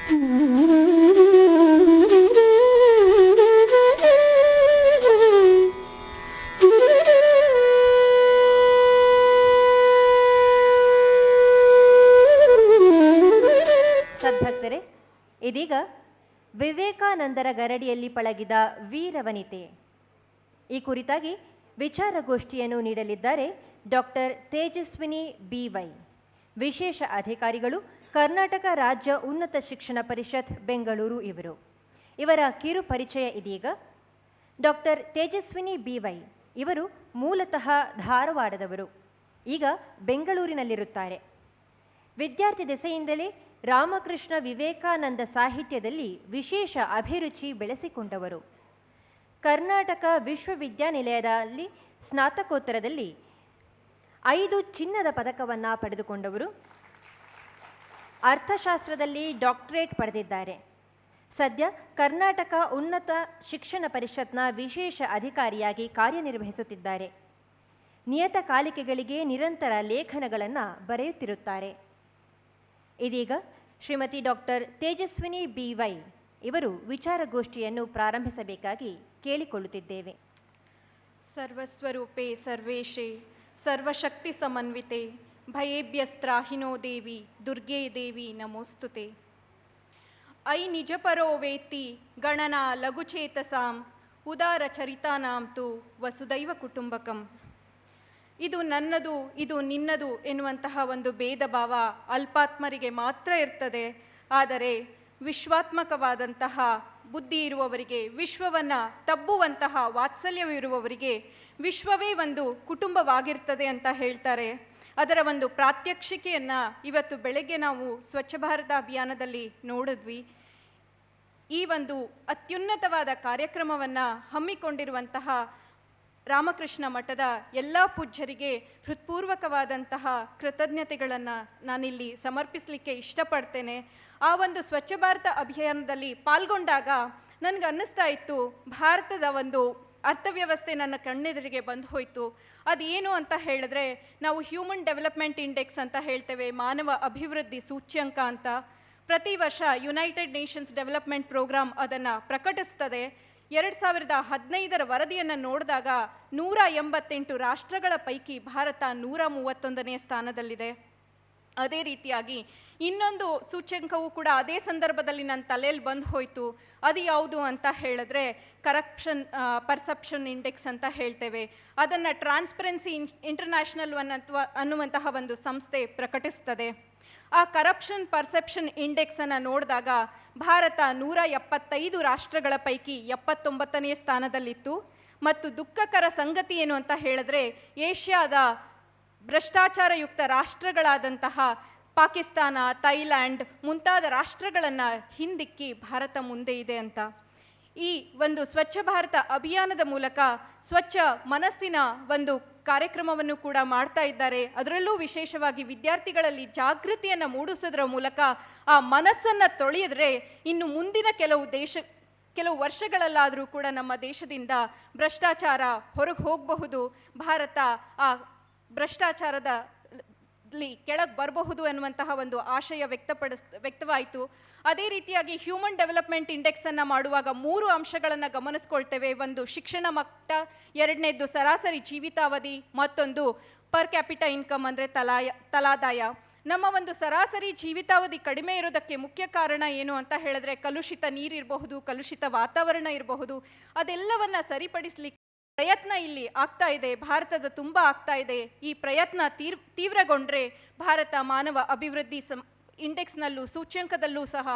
ಸದ್ಭಕ್ತರೇ, ಇದೀಗ ವಿವೇಕಾನಂದರ ಗರಡಿಯಲ್ಲಿ ಪಳಗಿದ ವೀರವನಿತೆ ಈ ಕುರಿತಾಗಿ ವಿಚಾರಗೋಷ್ಠಿಯನ್ನು ನೀಡಲಿದ್ದಾರೆ ಡಾಕ್ಟರ್ ತೇಜಸ್ವಿನಿ BY. ವಿಶೇಷ ಅಧಿಕಾರಿಗಳು, ಕರ್ನಾಟಕ ರಾಜ್ಯ ಉನ್ನತ ಶಿಕ್ಷಣ ಪರಿಷತ್, ಬೆಂಗಳೂರು. ಇವರ ಕಿರು ಪರಿಚಯ ಇದೀಗ. ಡಾಕ್ಟರ್ ತೇಜಸ್ವಿನಿ BY ಇವರು ಮೂಲತಃ ಧಾರವಾಡದವರು, ಈಗ ಬೆಂಗಳೂರಿನಲ್ಲಿರುತ್ತಾರೆ. ವಿದ್ಯಾರ್ಥಿ ದೆಸೆಯಿಂದಲೇ ರಾಮಕೃಷ್ಣ ವಿವೇಕಾನಂದ ಸಾಹಿತ್ಯದಲ್ಲಿ ವಿಶೇಷ ಅಭಿರುಚಿ ಬೆಳೆಸಿಕೊಂಡವರು. ಕರ್ನಾಟಕ ವಿಶ್ವವಿದ್ಯಾನಿಲಯದಲ್ಲಿ ಸ್ನಾತಕೋತ್ತರದಲ್ಲಿ 5 ಚಿನ್ನದ ಪದಕವನ್ನು ಪಡೆದುಕೊಂಡವರು. ಅರ್ಥಶಾಸ್ತ್ರದಲ್ಲಿ ಡಾಕ್ಟರೇಟ್ ಪಡೆದಿದ್ದಾರೆ. ಸದ್ಯ ಕರ್ನಾಟಕ ಉನ್ನತ ಶಿಕ್ಷಣ ಪರಿಷತ್ನ ವಿಶೇಷ ಅಧಿಕಾರಿಯಾಗಿ ಕಾರ್ಯನಿರ್ವಹಿಸುತ್ತಿದ್ದಾರೆ. ನಿಯತಕಾಲಿಕೆಗಳಿಗೆ ನಿರಂತರ ಲೇಖನಗಳನ್ನು ಬರೆಯುತ್ತಿರುತ್ತಾರೆ. ಇದೀಗ ಶ್ರೀಮತಿ ಡಾಕ್ಟರ್ ತೇಜಸ್ವಿನಿ BY ಇವರು ವಿಚಾರಗೋಷ್ಠಿಯನ್ನು ಪ್ರಾರಂಭಿಸಬೇಕಾಗಿ ಕೇಳಿಕೊಳ್ಳುತ್ತಿದ್ದೇವೆ. ಸರ್ವಸ್ವರೂಪೇ ಸರ್ವೇಶೇ ಸರ್ವಶಕ್ತಿ ಸಮನ್ವಿತೆ ಭಯೇಭ್ಯಸ್ತ್ರಾಹಿನೋ ದೇವಿ ದುರ್ಗೇ ದೇವಿ ನಮೋಸ್ತುತೆ. ಐ ನಿಜಪರೋ ವೇತ್ತಿ ಗಣನಾ ಲಘುಚೇತಸಾಂ ಉದಾರ ಚರಿತಾನಾಂ ತು ವಸುದೈವ ಕುಟುಂಬಕಂ. ಇದು ನನ್ನದು, ಇದು ನಿನ್ನದು ಎನ್ನುವಂತಹ ಒಂದು ಭೇದ ಭಾವ ಅಲ್ಪಾತ್ಮರಿಗೆ ಮಾತ್ರ ಇರ್ತದೆ. ಆದರೆ ವಿಶ್ವಾತ್ಮಕವಾದಂತಹ ಬುದ್ಧಿ ಇರುವವರಿಗೆ, ವಿಶ್ವವನ್ನು ತಬ್ಬುವಂತಹ ವಾತ್ಸಲ್ಯವಿರುವವರಿಗೆ ವಿಶ್ವವೇ ಒಂದು ಕುಟುಂಬವಾಗಿರ್ತದೆ ಅಂತ ಹೇಳ್ತಾರೆ. ಅದರ ಒಂದು ಪ್ರಾತ್ಯಕ್ಷಿಕೆಯನ್ನು ಇವತ್ತು ಬೆಳಗ್ಗೆ ನಾವು ಸ್ವಚ್ಛ ಭಾರತ ಅಭಿಯಾನದಲ್ಲಿ ನೋಡಿದ್ವಿ. ಈ ಒಂದು ಅತ್ಯುನ್ನತವಾದ ಕಾರ್ಯಕ್ರಮವನ್ನು ಹಮ್ಮಿಕೊಂಡಿರುವಂತಹ ರಾಮಕೃಷ್ಣ ಮಠದ ಎಲ್ಲ ಪೂಜ್ಯರಿಗೆ ಹೃತ್ಪೂರ್ವಕವಾದಂತಹ ಕೃತಜ್ಞತೆಗಳನ್ನು ನಾನಿಲ್ಲಿ ಸಮರ್ಪಿಸಲಿಕ್ಕೆ ಇಷ್ಟಪಡ್ತೇನೆ. ಆ ಒಂದು ಸ್ವಚ್ಛ ಭಾರತ ಅಭಿಯಾನದಲ್ಲಿ ಪಾಲ್ಗೊಂಡಾಗ ನನಗೆ ಅನ್ನಿಸ್ತಾ ಇತ್ತು, ಭಾರತದ ಒಂದು ಅರ್ಥವ್ಯವಸ್ಥೆ ನನ್ನ ಕಣ್ಣೆದುರಿಗೆ ಬಂದು ಹೋಯಿತು. ಅದೇನು ಅಂತ ಹೇಳಿದ್ರೆ, ನಾವು ಹ್ಯೂಮನ್ ಡೆವಲಪ್ಮೆಂಟ್ ಇಂಡೆಕ್ಸ್ ಅಂತ ಹೇಳ್ತೇವೆ, ಮಾನವ ಅಭಿವೃದ್ಧಿ ಸೂಚ್ಯಂಕ ಅಂತ. ಪ್ರತಿ ವರ್ಷ ಯುನೈಟೆಡ್ ನೇಷನ್ಸ್ ಡೆವಲಪ್ಮೆಂಟ್ ಪ್ರೋಗ್ರಾಮ್ ಅದನ್ನು ಪ್ರಕಟಿಸ್ತದೆ. 2015 ವರದಿಯನ್ನು ನೋಡಿದಾಗ 188 ರಾಷ್ಟ್ರಗಳ ಪೈಕಿ ಭಾರತ 131ನೇ ಸ್ಥಾನದಲ್ಲಿದೆ. ಅದೇ ರೀತಿಯಾಗಿ ಇನ್ನೊಂದು ಸೂಚ್ಯಂಕವು ಕೂಡ ಅದೇ ಸಂದರ್ಭದಲ್ಲಿ ನನ್ನ ತಲೆಯಲ್ಲಿ ಬಂದು ಹೋಯಿತು. ಅದು ಯಾವುದು ಅಂತ ಹೇಳಿದ್ರೆ ಪರ್ಸೆಪ್ಷನ್ ಇಂಡೆಕ್ಸ್ ಅಂತ ಹೇಳ್ತೇವೆ. ಅದನ್ನು ಟ್ರಾನ್ಸ್ಪರೆನ್ಸಿ ಇಂಟರ್ನ್ಯಾಷನಲ್ ಅನ್ನುವಂತಹ ಒಂದು ಸಂಸ್ಥೆ ಪ್ರಕಟಿಸ್ತದೆ. ಆ ಕರಪ್ಷನ್ ಪರ್ಸೆಪ್ಷನ್ ಇಂಡೆಕ್ಸನ್ನು ನೋಡಿದಾಗ ಭಾರತ 175 ರಾಷ್ಟ್ರಗಳ ಪೈಕಿ 79ನೇ ಸ್ಥಾನದಲ್ಲಿತ್ತು. ಮತ್ತು ದುಃಖಕರ ಸಂಗತಿ ಏನು ಅಂತ ಹೇಳಿದ್ರೆ, ಏಷ್ಯಾದ ಭ್ರಷ್ಟಾಚಾರಯುಕ್ತ ರಾಷ್ಟ್ರಗಳಾದಂತಹ ಪಾಕಿಸ್ತಾನ, ಥೈಲ್ಯಾಂಡ್ ಮುಂತಾದ ರಾಷ್ಟ್ರಗಳನ್ನು ಹಿಂದಿಕ್ಕಿ ಭಾರತ ಮುಂದೆ ಇದೆ ಅಂತ. ಈ ಒಂದು ಸ್ವಚ್ಛ ಭಾರತ ಅಭಿಯಾನದ ಮೂಲಕ ಸ್ವಚ್ಛ ಮನಸ್ಸಿನ ಒಂದು ಕಾರ್ಯಕ್ರಮವನ್ನು ಕೂಡ ಮಾಡ್ತಾ ಇದ್ದಾರೆ. ಅದರಲ್ಲೂ ವಿಶೇಷವಾಗಿ ವಿದ್ಯಾರ್ಥಿಗಳಲ್ಲಿ ಜಾಗೃತಿಯನ್ನು ಮೂಡಿಸೋದ್ರ ಮೂಲಕ ಆ ಮನಸ್ಸನ್ನು ತೊಳೆಯಿದ್ರೆ ಇನ್ನು ಮುಂದಿನ ಕೆಲವು ವರ್ಷಗಳಲ್ಲಾದರೂ ಕೂಡ ನಮ್ಮ ದೇಶದಿಂದ ಭ್ರಷ್ಟಾಚಾರ ಹೊರಗೆ ಹೋಗಬಹುದು, ಭಾರತ ಆ ಭ್ರಷ್ಟಾಚಾರದ ಕೆಳಗೆ ಬರಬಹುದು ಎನ್ನುವಂತಹ ಒಂದು ಆಶಯ ವ್ಯಕ್ತವಾಯಿತು. ಅದೇ ರೀತಿಯಾಗಿ ಹ್ಯೂಮನ್ ಡೆವಲಪ್ಮೆಂಟ್ ಇಂಡೆಕ್ಸನ್ನು ಮಾಡುವಾಗ 3 ಅಂಶಗಳನ್ನು ಗಮನಿಸ್ಕೊಳ್ತೇವೆ. ಒಂದು ಶಿಕ್ಷಣ ಮಟ್ಟ, ಎರಡನೇದು ಸರಾಸರಿ ಜೀವಿತಾವಧಿ, ಮತ್ತೊಂದು ಪರ್ ಕ್ಯಾಪಿಟಾ ಇನ್ಕಮ್ ಅಂದರೆ ತಲಾದಾಯ. ನಮ್ಮ ಒಂದು ಸರಾಸರಿ ಜೀವಿತಾವಧಿ ಕಡಿಮೆ ಇರೋದಕ್ಕೆ ಮುಖ್ಯ ಕಾರಣ ಏನು ಅಂತ ಹೇಳಿದ್ರೆ, ಕಲುಷಿತ ನೀರಿರಬಹುದು, ಕಲುಷಿತ ವಾತಾವರಣ ಇರಬಹುದು. ಅದೆಲ್ಲವನ್ನು ಸರಿಪಡಿಸಲಿಕ್ಕೆ ಪ್ರಯತ್ನ ಇಲ್ಲಿ ಆಗ್ತಾ ಇದೆ, ಭಾರತದ ತುಂಬ ಆಗ್ತಾ ಇದೆ. ಈ ಪ್ರಯತ್ನ ತೀವ್ರಗೊಂಡ್ರೆ ಭಾರತ ಮಾನವ ಅಭಿವೃದ್ಧಿ ಇಂಡೆಕ್ಸ್ನಲ್ಲೂ ಸೂಚ್ಯಂಕದಲ್ಲೂ ಸಹ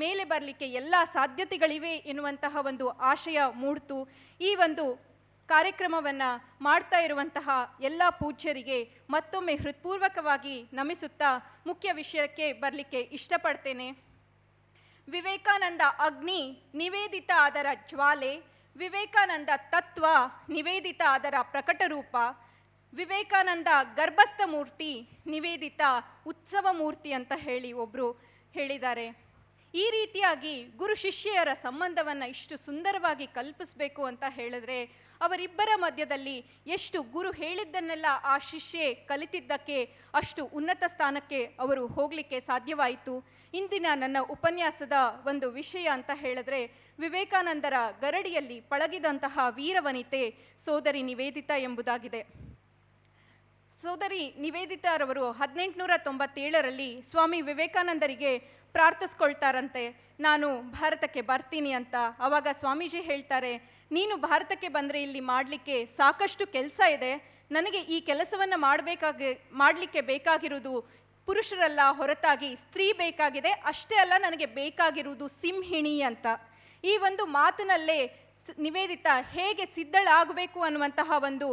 ಮೇಲೆ ಬರಲಿಕ್ಕೆ ಎಲ್ಲ ಸಾಧ್ಯತೆಗಳಿವೆ ಎನ್ನುವಂತಹ ಒಂದು ಆಶಯ ಮೂಡ್ತು. ಈ ಒಂದು ಕಾರ್ಯಕ್ರಮವನ್ನು ಮಾಡ್ತಾ ಇರುವಂತಹ ಎಲ್ಲ ಪೂಜ್ಯರಿಗೆ ಮತ್ತೊಮ್ಮೆ ಹೃತ್ಪೂರ್ವಕವಾಗಿ ನಮಿಸುತ್ತಾ ಮುಖ್ಯ ವಿಷಯಕ್ಕೆ ಬರಲಿಕ್ಕೆ ಇಷ್ಟಪಡ್ತೇನೆ. ವಿವೇಕಾನಂದ ಅಗ್ನಿ, ನಿವೇದಿತ ಅದರ ಜ್ವಾಲೆ. ವಿವೇಕಾನಂದ ತತ್ವ, ನಿವೇದಿತ ಅದರ ಪ್ರಕಟ ರೂಪ. ವಿವೇಕಾನಂದ ಗರ್ಭಸ್ಥ ಮೂರ್ತಿ, ನಿವೇದಿತ ಉತ್ಸವ ಮೂರ್ತಿ ಅಂತ ಹೇಳಿ ಒಬ್ಬರು ಹೇಳಿದ್ದಾರೆ. ಈ ರೀತಿಯಾಗಿ ಗುರು ಶಿಷ್ಯರ ಸಂಬಂಧವನ್ನು ಇಷ್ಟು ಸುಂದರವಾಗಿ ಕಲ್ಪಿಸಬೇಕು ಅಂತ ಹೇಳಿದ್ರೆ ಅವರಿಬ್ಬರ ಮಧ್ಯದಲ್ಲಿ ಎಷ್ಟು ಗುರು ಹೇಳಿದ್ದನ್ನೆಲ್ಲ ಆ ಶಿಷ್ಯೆ ಕಲಿತಿದ್ದಕ್ಕೆ ಅಷ್ಟು ಉನ್ನತ ಸ್ಥಾನಕ್ಕೆ ಅವರು ಹೋಗಲಿಕ್ಕೆ ಸಾಧ್ಯವಾಯಿತು. ಇಂದಿನ ನನ್ನ ಉಪನ್ಯಾಸದ ಒಂದು ವಿಷಯ ಅಂತ ಹೇಳಿದ್ರೆ ವಿವೇಕಾನಂದರ ಗರಡಿಯಲ್ಲಿ ಪಳಗಿದಂತಹ ವೀರವನಿತೆ ಸೋದರಿ ನಿವೇದಿತಾ ಎಂಬುದಾಗಿದೆ. ಸೋದರಿ ನಿವೇದಿತಾರವರು 1897ರಲ್ಲಿ ಸ್ವಾಮಿ ವಿವೇಕಾನಂದರಿಗೆ ಪ್ರಾರ್ಥಿಸ್ಕೊಳ್ತಾರಂತೆ, ನಾನು ಭಾರತಕ್ಕೆ ಬರ್ತೀನಿ ಅಂತ. ಆವಾಗ ಸ್ವಾಮೀಜಿ ಹೇಳ್ತಾರೆ, ನೀನು ಭಾರತಕ್ಕೆ ಬಂದರೆ ಇಲ್ಲಿ ಮಾಡಲಿಕ್ಕೆ ಸಾಕಷ್ಟು ಕೆಲಸ ಇದೆ, ನನಗೆ ಈ ಕೆಲಸವನ್ನು ಮಾಡಲಿಕ್ಕೆ ಬೇಕಾಗಿರುವುದು ಪುರುಷರಲ್ಲ ಹೊರತಾಗಿ ಸ್ತ್ರೀ ಬೇಕಾಗಿದೆ, ಅಷ್ಟೇ ಅಲ್ಲ ನನಗೆ ಬೇಕಾಗಿರುವುದು ಸಿಂಹಿಣಿ ಅಂತ. ಈ ಒಂದು ಮಾತಿನಲ್ಲೇ ನಿವೇದಿತಾ ಹೇಗೆ ಸಿದ್ಧಳಾಗಬೇಕು ಅನ್ನುವಂತಹ ಒಂದು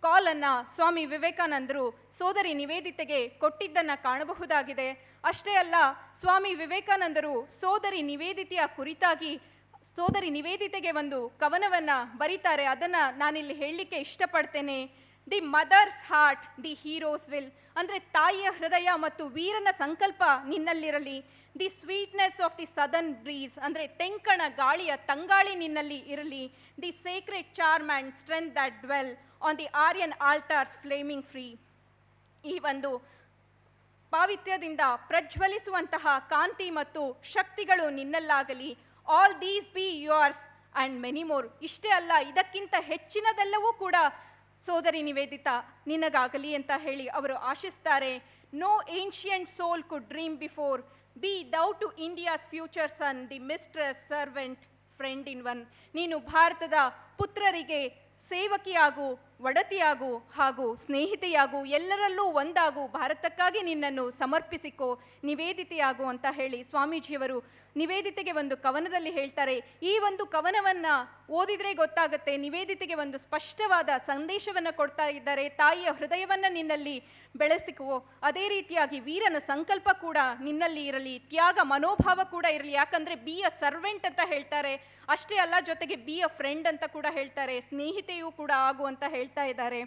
ಕಾಲನ್ನು ಸ್ವಾಮಿ ವಿವೇಕಾನಂದರು ಸೋದರಿ ನಿವೇದಿತೆಗೆ ಕೊಟ್ಟಿದ್ದನ್ನು ಕಾಣಬಹುದಾಗಿದೆ. ಅಷ್ಟೇ ಅಲ್ಲ, ಸ್ವಾಮಿ ವಿವೇಕಾನಂದರು ಸೋದರಿ ನಿವೇದಿತೆಯ ಕುರಿತಾಗಿ ಸೋದರಿ ನಿವೇದಿತೆಗೆ ಒಂದು ಕವನವನ್ನು ಬರೀತಾರೆ. ಅದನ್ನು ನಾನಿಲ್ಲಿ ಹೇಳಲಿಕ್ಕೆ ಇಷ್ಟಪಡ್ತೇನೆ. The mother's heart the hero's will, ಅಂದರೆ ತಾಯಿಯ ಹೃದಯ ಮತ್ತು ವೀರನ ಸಂಕಲ್ಪ ನಿನ್ನಲ್ಲಿರಲಿ. The sweetness of the southern breeze, ಅಂದರೆ ತೆಂಕಣ ಗಾಳಿಯ ತಂಗಾಳಿ ನಿನ್ನಲ್ಲಿ ಇರಲಿ. The sacred charm and strength that dwell on the Aryan altars flaming free. ಈ ಒಂದು ಪಾವಿತ್ರ್ಯದಿಂದ ಪ್ರಜ್ವಲಿಸುವಂತಹ ಕಾಂತಿ ಮತ್ತು ಶಕ್ತಿಗಳು ನಿನ್ನಲ್ಲಾಗಲಿ. All these be yours and many more. ಇಷ್ಟೇ ಅಲ್ಲ, ಇದಕ್ಕಿಂತ ಹೆಚ್ಚಿನದೆಲ್ಲವೂ ಕೂಡ ಸೋದರಿ ನಿವೇದಿತಾ ನಿನಗಾಗಲಿ ಅಂತ ಹೇಳಿ ಅವರು ಆಶಿಸ್ತಾರೆ. No ancient soul could dream before, be thou to India's future son, the mistress servant friend in one. ನೀನು ಭಾರತದ ಪುತ್ರರಿಗೆ ಸೇವಕಿಯಾಗು, ಒಡತಿಯಾಗು ಹಾಗೂ ಸ್ನೇಹಿತೆಯಾಗು, ಎಲ್ಲರಲ್ಲೂ ಒಂದಾಗು, ಭಾರತಕ್ಕಾಗಿ ನಿನ್ನನ್ನು ಸಮರ್ಪಿಸಿಕೋ, ನಿವೇದಿತೆಯಾಗು ಅಂತ ಹೇಳಿ ಸ್ವಾಮೀಜಿಯವರು ನಿವೇದಿತೆಗೆ ಒಂದು ಕವನದಲ್ಲಿ ಹೇಳ್ತಾರೆ. ಈ ಒಂದು ಕವನವನ್ನು ಓದಿದರೆ ಗೊತ್ತಾಗುತ್ತೆ, ನಿವೇದಿತೆಗೆ ಒಂದು ಸ್ಪಷ್ಟವಾದ ಸಂದೇಶವನ್ನು ಕೊಡ್ತಾ ಇದ್ದಾರೆ. ತಾಯಿಯ ಹೃದಯವನ್ನು ನಿನ್ನಲ್ಲಿ ಬೆಳೆಸಿಕೋ, ಅದೇ ರೀತಿಯಾಗಿ ವೀರನ ಸಂಕಲ್ಪ ಕೂಡ ನಿನ್ನಲ್ಲಿ ಇರಲಿ, ತ್ಯಾಗ ಮನೋಭಾವ ಕೂಡ ಇರಲಿ. ಯಾಕಂದರೆ ಬಿ ಅ ಸರ್ವೆಂಟ್ ಅಂತ ಹೇಳ್ತಾರೆ, ಅಷ್ಟೇ ಅಲ್ಲ ಜೊತೆಗೆ ಬಿ ಅ ಫ್ರೆಂಡ್ ಅಂತ ಕೂಡ ಹೇಳ್ತಾರೆ, ಸ್ನೇಹಿತೆಯೂ ಕೂಡ ಆಗು ಅಂತ ಹೇಳ್ತಾ ಇದ್ದಾರೆ.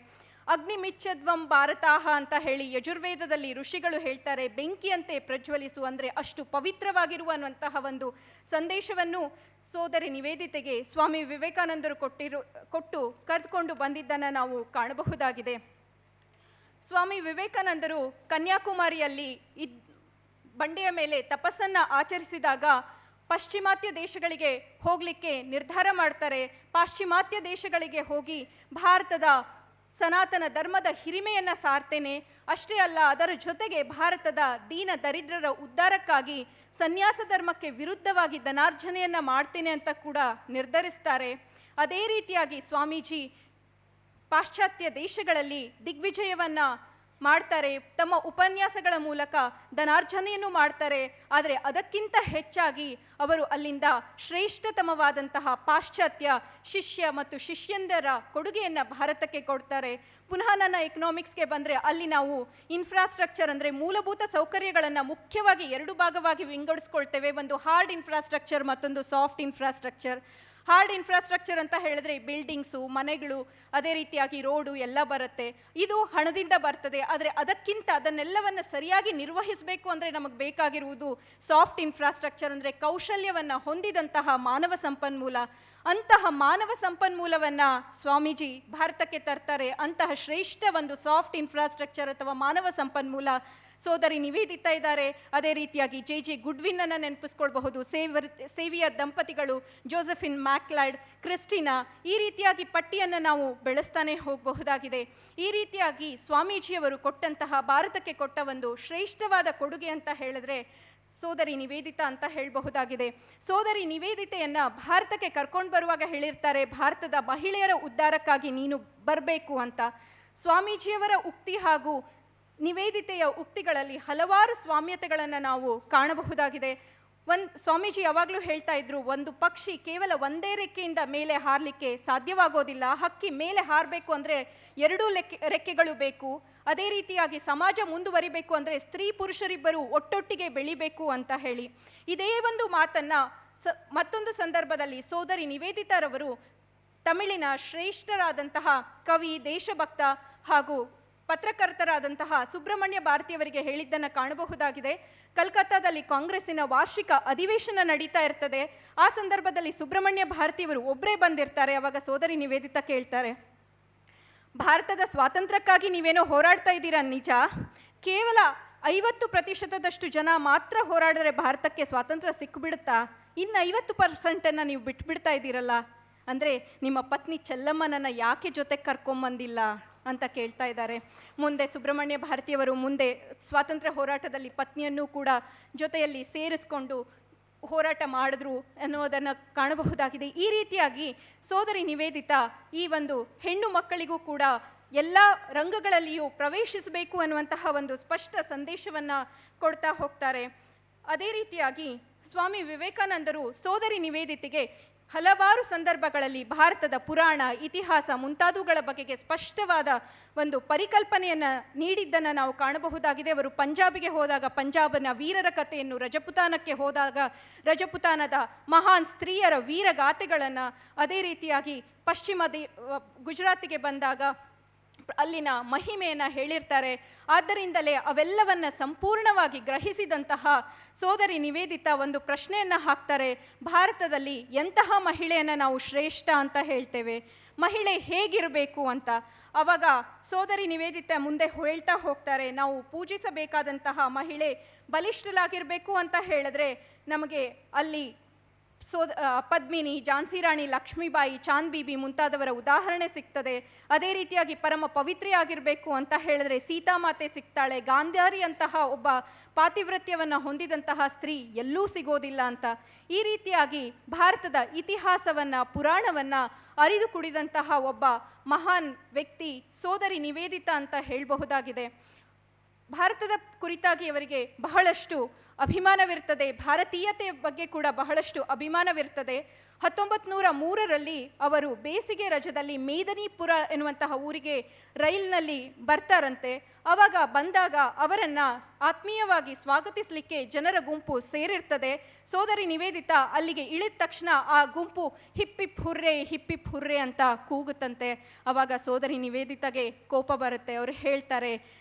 ಅಗ್ನಿಮಿಚ್ಛದ್ವಂ ಭಾರತಾಹ ಅಂತ ಹೇಳಿ ಯಜುರ್ವೇದದಲ್ಲಿ ಋಷಿಗಳು ಹೇಳ್ತಾರೆ, ಬೆಂಕಿಯಂತೆ ಪ್ರಜ್ವಲಿಸು, ಅಂದರೆ ಅಷ್ಟು ಪವಿತ್ರವಾಗಿರುವ ಅನ್ನುವಂತಹ ಒಂದು ಸಂದೇಶವನ್ನು ಸೋದರಿ ನಿವೇದಿತೆಗೆ ಸ್ವಾಮಿ ವಿವೇಕಾನಂದರು ಕೊಟ್ಟು ಕರೆದುಕೊಂಡು ಬಂದಿದ್ದನ್ನು ನಾವು ಕಾಣಬಹುದಾಗಿದೆ. ಸ್ವಾಮಿ ವಿವೇಕಾನಂದರು ಕನ್ಯಾಕುಮಾರಿಯಲ್ಲಿ ಬಂಡೆಯ ಮೇಲೆ ತಪಸ್ಸನ್ನು ಆಚರಿಸಿದಾಗ ಪಾಶ್ಚಿಮಾತ್ಯ ದೇಶಗಳಿಗೆ ಹೋಗಲಿಕ್ಕೆ ನಿರ್ಧಾರ ಮಾಡ್ತಾರೆ. ಪಾಶ್ಚಿಮಾತ್ಯ ದೇಶಗಳಿಗೆ ಹೋಗಿ ಭಾರತದ ಸನಾತನ ಧರ್ಮದ ಹಿರಿಮೆಯನ್ನು ಸಾರ್ತೇನೆ, ಅಷ್ಟೇ ಅಲ್ಲ ಅದರ ಜೊತೆಗೆ ಭಾರತದ ದೀನ ದರಿದ್ರರ ಉದ್ಧಾರಕ್ಕಾಗಿ ಸನ್ಯಾಸ ಧರ್ಮಕ್ಕೆ ವಿರುದ್ಧವಾಗಿ ಧನಾರ್ಜನೆಯನ್ನು ಮಾಡ್ತೇನೆ ಅಂತ ಕೂಡ ನಿರ್ಧರಿಸ್ತಾರೆ. ಅದೇ ರೀತಿಯಾಗಿ ಸ್ವಾಮೀಜಿ ಪಾಶ್ಚಾತ್ಯ ದೇಶಗಳಲ್ಲಿ ದಿಗ್ವಿಜಯವನ್ನು ಮಾಡ್ತಾರೆ, ತಮ್ಮ ಉಪನ್ಯಾಸಗಳ ಮೂಲಕ ಧನಾರ್ಜನೆಯನ್ನು ಮಾಡ್ತಾರೆ. ಆದರೆ ಅದಕ್ಕಿಂತ ಹೆಚ್ಚಾಗಿ ಅವರು ಅಲ್ಲಿಂದ ಶ್ರೇಷ್ಠತಮವಾದಂತಹ ಪಾಶ್ಚಾತ್ಯ ಶಿಷ್ಯ ಮತ್ತು ಶಿಷ್ಯಂದರ ಕೊಡುಗೆಯನ್ನು ಭಾರತಕ್ಕೆ ಕೊಡ್ತಾರೆ. ಪುನಃ ನನ್ನ ಎಕನಾಮಿಕ್ಸ್ಗೆ ಬಂದರೆ ಅಲ್ಲಿ ನಾವು ಇನ್ಫ್ರಾಸ್ಟ್ರಕ್ಚರ್ ಅಂದರೆ ಮೂಲಭೂತ ಸೌಕರ್ಯಗಳನ್ನು ಮುಖ್ಯವಾಗಿ ಎರಡು ಭಾಗವಾಗಿ ವಿಂಗಡಿಸ್ಕೊಳ್ತೇವೆ. ಒಂದು ಹಾರ್ಡ್ ಇನ್ಫ್ರಾಸ್ಟ್ರಕ್ಚರ್, ಮತ್ತೊಂದು ಸಾಫ್ಟ್ ಇನ್ಫ್ರಾಸ್ಟ್ರಕ್ಚರ್. ಹಾರ್ಡ್ ಇನ್ಫ್ರಾಸ್ಟ್ರಕ್ಚರ್ ಅಂತ ಹೇಳಿದ್ರೆ ಬಿಲ್ಡಿಂಗ್ಸು, ಮನೆಗಳು, ಅದೇ ರೀತಿಯಾಗಿ ರೋಡು ಎಲ್ಲ ಬರುತ್ತೆ. ಇದು ಹಣದಿಂದ ಬರ್ತದೆ. ಆದರೆ ಅದಕ್ಕಿಂತ ಅದನ್ನೆಲ್ಲವನ್ನು ಸರಿಯಾಗಿ ನಿರ್ವಹಿಸಬೇಕು ಅಂದರೆ ನಮಗೆ ಬೇಕಾಗಿರುವುದು ಸಾಫ್ಟ್ ಇನ್ಫ್ರಾಸ್ಟ್ರಕ್ಚರ್, ಅಂದರೆ ಕೌಶಲ್ಯವನ್ನು ಹೊಂದಿದಂತಹ ಮಾನವ ಸಂಪನ್ಮೂಲ. ಅಂತಹ ಮಾನವ ಸಂಪನ್ಮೂಲವನ್ನು ಸ್ವಾಮೀಜಿ ಭಾರತಕ್ಕೆ ತರ್ತಾರೆ. ಅಂತಹ ಶ್ರೇಷ್ಠ ಒಂದು ಸಾಫ್ಟ್ ಇನ್ಫ್ರಾಸ್ಟ್ರಕ್ಚರ್ ಅಥವಾ ಮಾನವ ಸಂಪನ್ಮೂಲ ಸೋದರಿ ನಿವೇದಿತಾ ಇದ್ದಾರೆ. ಅದೇ ರೀತಿಯಾಗಿ ಜೆ ಗುಡ್ವಿನ್ ಅನ್ನು ನೆನಪಿಸ್ಕೊಳ್ಬಹುದು, ಸೇವಿಯರ್ ದಂಪತಿಗಳು, ಜೋಸೆಫಿನ್ ಮ್ಯಾಕ್ಲಾಡ್, ಕ್ರಿಸ್ಟಿನಾ, ಈ ರೀತಿಯಾಗಿ ಪಟ್ಟಿಯನ್ನು ನಾವು ಬೆಳೆಸ್ತಾನೆ ಹೋಗಬಹುದಾಗಿದೆ. ಈ ರೀತಿಯಾಗಿ ಸ್ವಾಮೀಜಿಯವರು ಕೊಟ್ಟಂತಹ ಭಾರತಕ್ಕೆ ಕೊಟ್ಟ ಒಂದು ಶ್ರೇಷ್ಠವಾದ ಕೊಡುಗೆ ಅಂತ ಹೇಳಿದ್ರೆ ಸೋದರಿ ನಿವೇದಿತಾ ಅಂತ ಹೇಳಬಹುದಾಗಿದೆ. ಸೋದರಿ ನಿವೇದಿತೆಯನ್ನು ಭಾರತಕ್ಕೆ ಕರ್ಕೊಂಡು ಬರುವಾಗ ಹೇಳಿರ್ತಾರೆ, ಭಾರತದ ಮಹಿಳೆಯರ ಉದ್ಧಾರಕ್ಕಾಗಿ ನೀನು ಬರಬೇಕು ಅಂತ. ಸ್ವಾಮೀಜಿಯವರ ಉಕ್ತಿ ಹಾಗೂ ನಿವೇದಿತೆಯ ಉಕ್ತಿಗಳಲ್ಲಿ ಹಲವಾರು ಸ್ವಾಮ್ಯತೆಗಳನ್ನು ನಾವು ಕಾಣಬಹುದಾಗಿದೆ. ಸ್ವಾಮೀಜಿ ಯಾವಾಗಲೂ ಹೇಳ್ತಾ ಇದ್ರು, ಒಂದು ಪಕ್ಷಿ ಕೇವಲ ಒಂದೇ ರೆಕ್ಕೆಯಿಂದ ಮೇಲೆ ಹಾರಲಿಕ್ಕೆ ಸಾಧ್ಯವಾಗೋದಿಲ್ಲ. ಹಕ್ಕಿ ಮೇಲೆ ಹಾರಬೇಕು ಅಂದರೆ ಎರಡೂ ರೆಕ್ಕೆಗಳು ಬೇಕು. ಅದೇ ರೀತಿಯಾಗಿ ಸಮಾಜ ಮುಂದುವರಿಬೇಕು ಅಂದರೆ ಸ್ತ್ರೀ ಪುರುಷರಿಬ್ಬರು ಒಟ್ಟೊಟ್ಟಿಗೆ ಬೆಳಿಬೇಕು ಅಂತ ಹೇಳಿ ಇದೇ ಒಂದು ಮಾತನ್ನು ಮತ್ತೊಂದು ಸಂದರ್ಭದಲ್ಲಿ ಸೋದರಿ ನಿವೇದಿತಾರವರು ತಮಿಳಿನ ಶ್ರೇಷ್ಠರಾದಂತಹ ಕವಿ, ದೇಶಭಕ್ತ ಹಾಗೂ ಪತ್ರಕರ್ತರಾದಂತಹ ಸುಬ್ರಹ್ಮಣ್ಯ ಭಾರತಿಯವರಿಗೆ ಹೇಳಿದ್ದನ್ನು ಕಾಣಬಹುದಾಗಿದೆ. ಕಲ್ಕತ್ತಾದಲ್ಲಿ ಕಾಂಗ್ರೆಸ್ಸಿನ ವಾರ್ಷಿಕ ಅಧಿವೇಶನ ನಡೀತಾ ಇರ್ತದೆ. ಆ ಸಂದರ್ಭದಲ್ಲಿ ಸುಬ್ರಹ್ಮಣ್ಯ ಭಾರತಿಯವರು ಒಬ್ಬರೇ ಬಂದಿರ್ತಾರೆ. ಅವಾಗ ಸೋದರಿ ನಿವೇದಿತಾ ಕೇಳ್ತಾರೆ, ಭಾರತದ ಸ್ವಾತಂತ್ರ್ಯಕ್ಕಾಗಿ ನೀವೇನೋ ಹೋರಾಡ್ತಾ ಇದ್ದೀರಾ ನಿಜ, ಕೇವಲ 50% ಜನ ಮಾತ್ರ ಹೋರಾಡಿದ್ರೆ ಭಾರತಕ್ಕೆ ಸ್ವಾತಂತ್ರ್ಯ ಸಿಕ್ಬಿಡುತ್ತಾ? ಇನ್ನು 50% ನೀವು ಬಿಟ್ಬಿಡ್ತಾ ಇದ್ದೀರಲ್ಲ, ಅಂದರೆ ನಿಮ್ಮ ಪತ್ನಿ ಚೆಲ್ಲಮ್ಮನನ್ನು ಯಾಕೆ ಜೊತೆಗೆ ಕರ್ಕೊಂಬಂದಿಲ್ಲ ಅಂತ ಕೇಳ್ತಾ ಇದ್ದಾರೆ. ಮುಂದೆ ಸುಬ್ರಹ್ಮಣ್ಯ ಭಾರತಿಯವರು ಮುಂದೆ ಸ್ವಾತಂತ್ರ್ಯ ಹೋರಾಟದಲ್ಲಿ ಪತ್ನಿಯನ್ನು ಕೂಡ ಜೊತೆಯಲ್ಲಿ ಸೇರಿಸ್ಕೊಂಡು ಹೋರಾಟ ಮಾಡಿದ್ರು ಅನ್ನೋದನ್ನು ಕಾಣಬಹುದಾಗಿದೆ. ಈ ರೀತಿಯಾಗಿ ಸೋದರಿ ನಿವೇದಿತಾ ಈ ಒಂದು ಹೆಣ್ಣು ಮಕ್ಕಳಿಗೂ ಕೂಡ ಎಲ್ಲ ರಂಗಗಳಲ್ಲಿಯೂ ಪ್ರವೇಶಿಸಬೇಕು ಅನ್ನುವಂತಹ ಒಂದು ಸ್ಪಷ್ಟ ಸಂದೇಶವನ್ನು ಕೊಡ್ತಾ ಹೋಗ್ತಾರೆ. ಅದೇ ರೀತಿಯಾಗಿ ಸ್ವಾಮಿ ವಿವೇಕಾನಂದರು ಸೋದರಿ ನಿವೇದಿತೆಗೆ ಹಲವಾರು ಸಂದರ್ಭಗಳಲ್ಲಿ ಭಾರತದ ಪುರಾಣ, ಇತಿಹಾಸ ಮುಂತಾದವುಗಳ ಬಗೆಗೆ ಸ್ಪಷ್ಟವಾದ ಒಂದು ಪರಿಕಲ್ಪನೆಯನ್ನು ನೀಡಿದ್ದನ್ನು ನಾವು ಕಾಣಬಹುದಾಗಿದೆ. ಅವರು ಪಂಜಾಬಿಗೆ ಹೋದಾಗ ಪಂಜಾಬನ ವೀರರ ಕಥೆಯನ್ನು, ರಜಪುತಾನಕ್ಕೆ ಹೋದಾಗ ರಜಪುತಾನದ ಮಹಾನ್ ಸ್ತ್ರೀಯರ ವೀರಗಾಥೆಗಳನ್ನು, ಅದೇ ರೀತಿಯಾಗಿ ಗುಜರಾತಿಗೆ ಬಂದಾಗ ಅಲ್ಲಿನ ಮಹಿಮೆಯನ್ನು ಹೇಳಿರ್ತಾರೆ. ಆದ್ದರಿಂದಲೇ ಅವೆಲ್ಲವನ್ನು ಸಂಪೂರ್ಣವಾಗಿ ಗ್ರಹಿಸಿದಂತಹ ಸೋದರಿ ನಿವೇದಿತಾ ಒಂದು ಪ್ರಶ್ನೆಯನ್ನು ಹಾಕ್ತಾರೆ, ಭಾರತದಲ್ಲಿ ಎಂತಹ ಮಹಿಳೆಯನ್ನು ನಾವು ಶ್ರೇಷ್ಠ ಅಂತ ಹೇಳ್ತೇವೆ, ಮಹಿಳೆ ಹೇಗಿರಬೇಕು ಅಂತ. ಆವಾಗ ಸೋದರಿ ನಿವೇದಿತಾ ಮುಂದೆ ಹೇಳ್ತಾ ಹೋಗ್ತಾರೆ, ನಾವು ಪೂಜಿಸಬೇಕಾದಂತಹ ಮಹಿಳೆ ಬಲಿಷ್ಠರಾಗಿರಬೇಕು ಅಂತ ಹೇಳಿದ್ರೆ ನಮಗೆ ಅಲ್ಲಿ ಪದ್ಮಿನಿ, ಝಾನ್ಸಿ ರಾಣಿ ಲಕ್ಷ್ಮೀಬಾಯಿ, ಚಾಂದ್ ಬೀಬಿ ಮುಂತಾದವರ ಉದಾಹರಣೆ ಸಿಗ್ತದೆ. ಅದೇ ರೀತಿಯಾಗಿ ಪರಮ ಪವಿತ್ರೆಯಾಗಿರಬೇಕು ಅಂತ ಹೇಳಿದ್ರೆ ಸೀತಾಮಾತೆ ಸಿಗ್ತಾಳೆ. ಗಾಂಧಾರಿ ಅಂತಹ ಒಬ್ಬ ಪಾತಿವ್ರತ್ಯವನ್ನು ಹೊಂದಿದಂತಹ ಸ್ತ್ರೀ ಎಲ್ಲೂ ಸಿಗೋದಿಲ್ಲ ಅಂತ. ಈ ರೀತಿಯಾಗಿ ಭಾರತದ ಇತಿಹಾಸವನ್ನು, ಪುರಾಣವನ್ನು ಅರಿದು ಕುಡಿದಂತಹ ಒಬ್ಬ ಮಹಾನ್ ವ್ಯಕ್ತಿ ಸೋದರಿ ನಿವೇದಿತಾ ಅಂತ ಹೇಳಬಹುದಾಗಿದೆ. ಭಾರತದ ಕುರಿತಾಗಿ ಅವರಿಗೆ ಬಹಳಷ್ಟು ಅಭಿಮಾನವಿರ್ತದೆ, ಭಾರತೀಯತೆಯ ಬಗ್ಗೆ ಕೂಡ ಬಹಳಷ್ಟು ಅಭಿಮಾನವಿರ್ತದೆ. 1903ರಲ್ಲಿ ಅವರು ಬೇಸಿಗೆ ರಜದಲ್ಲಿ ಮೇದಿನಿಪುರ ಎನ್ನುವಂತಹ ಊರಿಗೆ ರೈಲಿನಲ್ಲಿ ಬರ್ತಾರಂತೆ. ಆವಾಗ ಬಂದಾಗ ಅವರನ್ನು ಆತ್ಮೀಯವಾಗಿ ಸ್ವಾಗತಿಸಲಿಕ್ಕೆ ಜನರ ಗುಂಪು ಸೇರಿರ್ತದೆ. ಸೋದರಿ ನಿವೇದಿತಾ ಅಲ್ಲಿಗೆ ಇಳಿದ ತಕ್ಷಣ ಆ ಗುಂಪು ಹಿಪ್ಪಿಪ್ ಹುರ್ರೆ ಹಿಪ್ಪಿಪ್ ಹುರ್ರೆ ಅಂತ ಕೂಗುತ್ತಂತೆ. ಆವಾಗ ಸೋದರಿ ನಿವೇದಿತಾಗೆ ಕೋಪ ಬರುತ್ತೆ. ಅವರು ಹೇಳ್ತಾರೆ,